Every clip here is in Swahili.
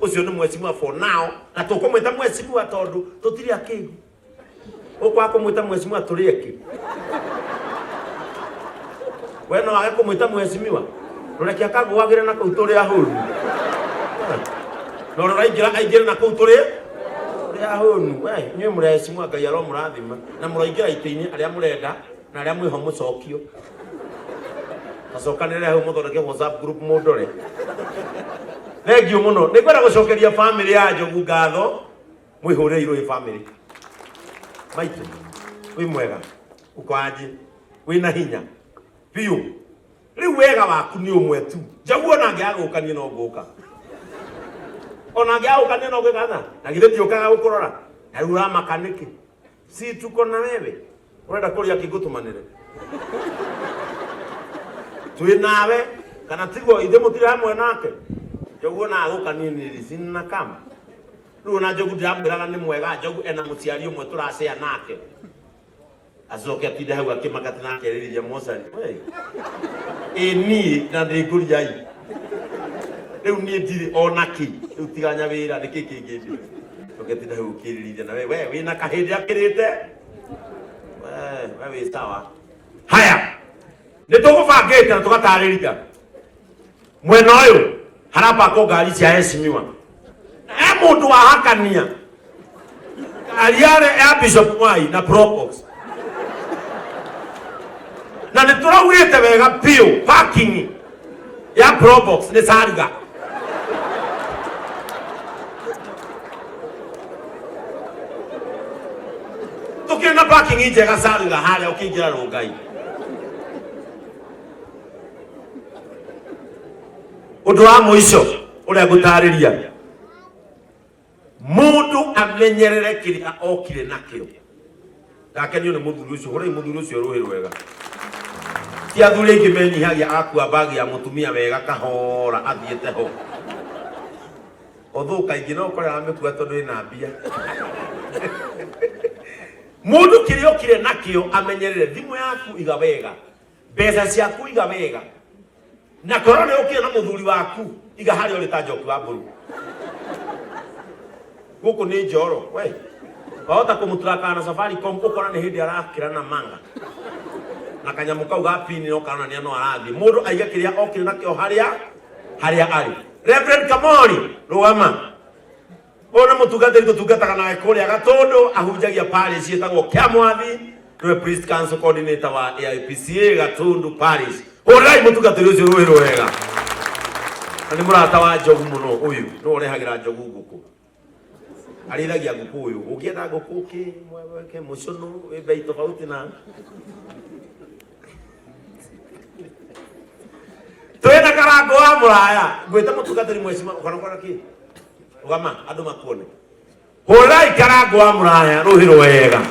ucio ni mwecimu for now na tukumwita mwecimu tondu tutiri akigu ukwa kumwita mwecimu aturi ki we no age kumwita mwecimu rureke akagwagire na kuturi ahuru no raingira aingire na kuturi ahunu we nywe murecimu Ngai aro murathima na muraingira itiini aria murenda na aria mwiho mucokio asokanire hau muthondeke WhatsApp group mundore thengio muno nikwenda gucokeria family ya Njogu ngatho mwihurire irui family maitu wi mwega ukwaje wina hinya piu riu wega waku ni umwe tu Njogu ona ngiagukanie no nguka ona ngiagukanie no ngikatha na githe tiukaga gukurora na riu ramakaniki si tuko na wewe urenda kuria kigutumanire tui nawe kana tigo ithe mutire hamwe nake Njogu na agukanie ni sina kama riu na Njogu ndiramwiraga ni mwega Njogu ena muciari umwe turacea nake azoke atinde hau akimagati nake ririria mosari ni na ndikuria i riu ni ndiri onaki riu tiganya wira niki kingi ugetinda hau kiririria na we wina kahindi akirite we sawa haya nitugubangite na tugataririria mwena uyu harapa ngari cia heshimiwa mundu wa hakania aliare ya Bishop Mwai na Probox na nituraugite wega piu parking ya Probox ni Sariga tukina parking njega Sariga haria ukingira Rongai undu wa muico uria gutariria mundu amenyerere kiria okire nakio gakenio ni muthuri ucio hore muthuri ucio ruhi rwega ti athuri ingi menyihagia akua bagi ya mutumia wega kahora athiete ho othuka ingi no kore amekua tondu ina mbia mundu kiria okire nakio amenyerere thimu yaku iga wega mbeca ciaku iga wega na korone ukire na muthuri waku iga hari uri ta Njoki wa Mburu guku ni njoro we wahota kumuturaka na Safaricom ukora ni hindi arakira na manga na kanyamu kau ga pini no kana ni no arathi mundu aiga kiria okire nakio haria ari Reverend Kamori rugama ona mutungatiri tutungataga nawe kuria Gatundu ahunjagia parish yetagwo Kiamwathi niwe priest council coordinator wa AIPCA Gatundu parish orai mutungatiri ucio ruhi rwega ni murata wa Njogu muno uyu no urehagira Njogu nguku arithagia nguku uyu ungienda nguku ki mweke mucunu we bei tofauti na twena karango wa muraya gwita mutungatiri mwecima ukanakora ki ugama andu makuone horai karango wa muraya ruhi rwega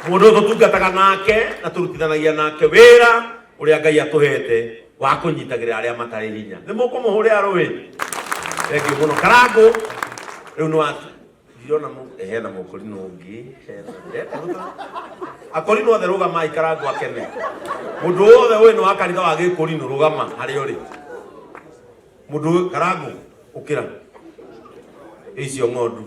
mundu tutungataga nake na turutithanagia nake wira uria Ngai atuhete wa kunyitagirira aria matari hinya ni mukumuhuria ruhi thengio muno karango riu no atu ndiona hena mukorino ungi akorino othe rugama ikarango akene mundu othe we no akanitha wa gikorino rugama hari uri mundu karango ukira icio ng'ondu